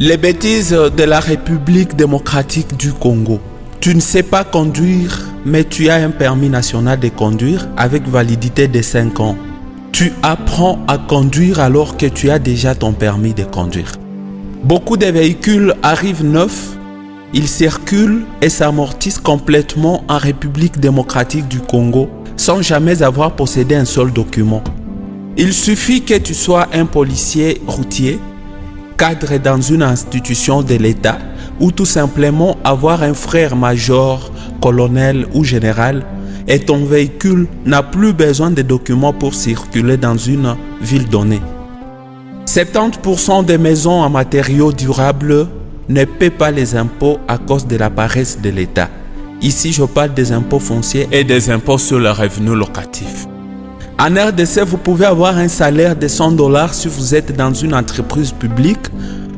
Les bêtises de la République démocratique du Congo. Tu ne sais pas conduire, mais tu as un permis national de conduire avec validité de 5 ans. Tu apprends à conduire alors que tu as déjà ton permis de conduire. Beaucoup de véhicules arrivent neufs, ils circulent et s'amortissent complètement en République démocratique du Congo sans jamais avoir possédé un seul document. Il suffit que tu sois un policier routier, cadre dans une institution de l'État ou tout simplement avoir un frère major, colonel ou général et ton véhicule n'a plus besoin de documents pour circuler dans une ville donnée. 70% des maisons en matériaux durables ne paient pas les impôts à cause de la paresse de l'État. Ici, je parle des impôts fonciers et des impôts sur le revenu locatif. En RDC, vous pouvez avoir un salaire de 100 $ si vous êtes dans une entreprise publique,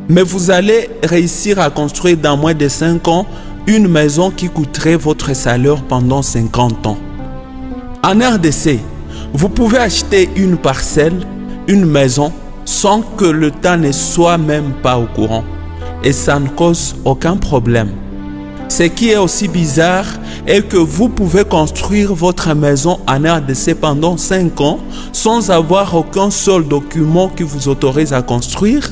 mais vous allez réussir à construire dans moins de 5 ans une maison qui coûterait votre salaire pendant 50 ans. En RDC, vous pouvez acheter une parcelle, une maison, sans que l'État ne soit même pas au courant. Et ça ne cause aucun problème. Ce qui est aussi bizarre est que vous pouvez construire votre maison en RDC pendant 5 ans sans avoir aucun seul document qui vous autorise à construire,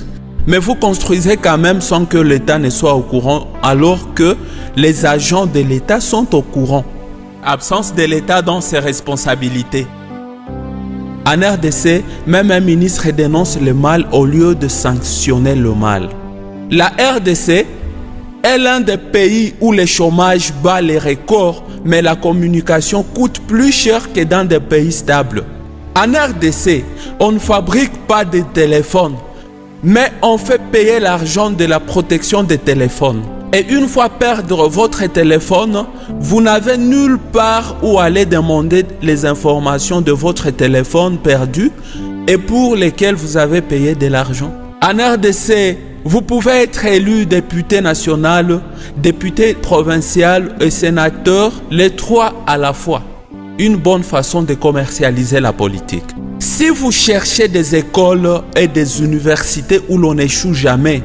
mais vous construisez quand même sans que l'État ne soit au courant alors que les agents de l'État sont au courant. Absence de l'État dans ses responsabilités. En RDC, même un ministre dénonce le mal au lieu de sanctionner le mal. La RDC est l'un des pays où le chômage bat les records, mais la communication coûte plus cher que dans des pays stables. En RDC, on ne fabrique pas de téléphones, mais on fait payer l'argent de la protection des téléphones. Et une fois perdre votre téléphone, vous n'avez nulle part où aller demander les informations de votre téléphone perdu et pour lesquels vous avez payé de l'argent. En RDC, vous pouvez être élu député national, député provincial et sénateur, les 3 à la fois. Une bonne façon de commercialiser la politique. Si vous cherchez des écoles et des universités où l'on n'échoue jamais,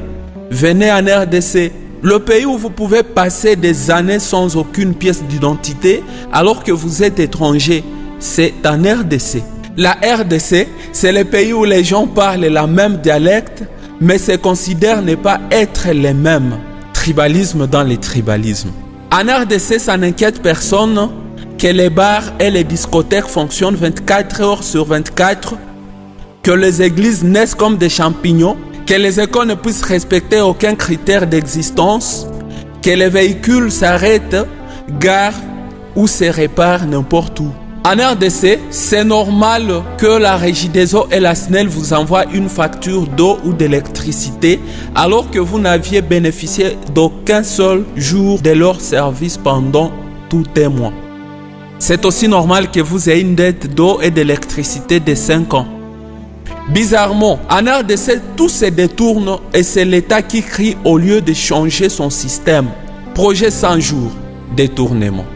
venez en RDC, le pays où vous pouvez passer des années sans aucune pièce d'identité alors que vous êtes étranger, c'est en RDC. La RDC, c'est le pays où les gens parlent la même dialecte, mais se considèrent ne pas être les mêmes. Tribalisme dans les tribalismes. En RDC, ça n'inquiète personne que les bars et les discothèques fonctionnent 24 heures sur 24, que les églises naissent comme des champignons, que les écoles ne puissent respecter aucun critère d'existence, que les véhicules s'arrêtent, garent ou se réparent n'importe où. En RDC, c'est normal que la Régideso et la SNEL vous envoient une facture d'eau ou d'électricité alors que vous n'aviez bénéficié d'aucun seul jour de leur service pendant tout un mois. C'est aussi normal que vous ayez une dette d'eau et d'électricité de 5 ans. Bizarrement, en RDC, tout se détourne et c'est l'État qui crie au lieu de changer son système. Projet 100 jours, détournement.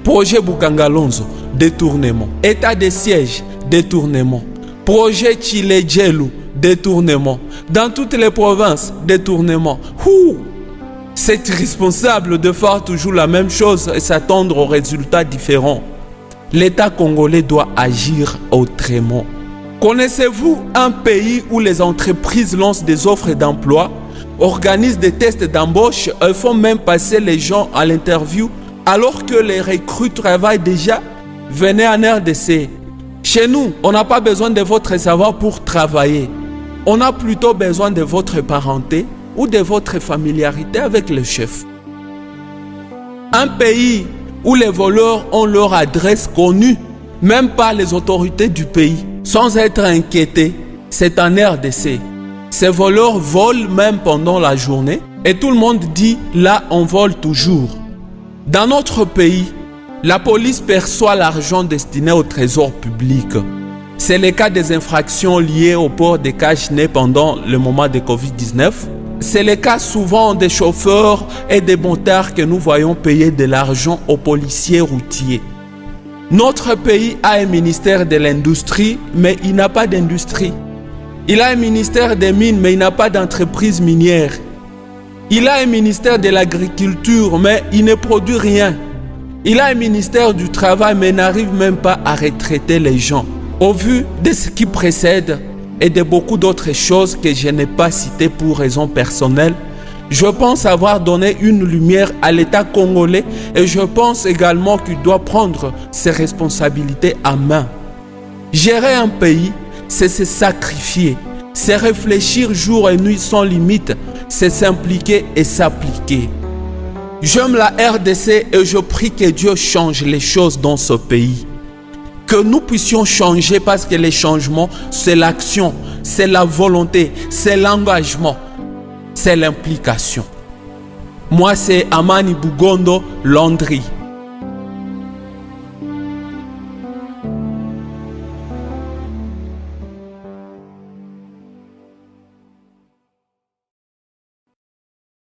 Projet Bukangalonzo, détournement. État de siège, détournement. Projet Chile-Djelou, détournement. Dans toutes les provinces, détournement. C'est irresponsable de faire toujours la même chose et s'attendre aux résultats différents. L'État congolais doit agir autrement. Connaissez-vous un pays où les entreprises lancent des offres d'emploi, organisent des tests d'embauche et font même passer les gens à l'interview alors que les recrues travaillent déjà? Venez en RDC. Chez nous, on n'a pas besoin de votre savoir pour travailler. On a plutôt besoin de votre parenté ou de votre familiarité avec le chef. Un pays où les voleurs ont leur adresse connue, même par les autorités du pays, sans être inquiétés, c'est en RDC. Ces voleurs volent même pendant la journée et tout le monde dit là on vole toujours. Dans notre pays, la police perçoit l'argent destiné au trésor public. C'est le cas des infractions liées au port des cache-nez pendant le moment de Covid-19. C'est le cas souvent des chauffeurs et des motards que nous voyons payer de l'argent aux policiers routiers. Notre pays a un ministère de l'industrie, mais il n'a pas d'industrie. Il a un ministère des mines, mais il n'a pas d'entreprise minière. Il a un ministère de l'agriculture, mais il ne produit rien. Il a un ministère du travail, mais n'arrive même pas à retraiter les gens. Au vu de ce qui précède et de beaucoup d'autres choses que je n'ai pas citées pour raisons personnelles, je pense avoir donné une lumière à l'État congolais et je pense également qu'il doit prendre ses responsabilités en main. Gérer un pays, c'est se sacrifier, c'est réfléchir jour et nuit sans limite, c'est s'impliquer et s'appliquer. J'aime la RDC et je prie que Dieu change les choses dans ce pays. Que nous puissions changer parce que les changements, c'est l'action, c'est la volonté, c'est l'engagement, c'est l'implication. Moi, c'est Amani Bugondo Landry.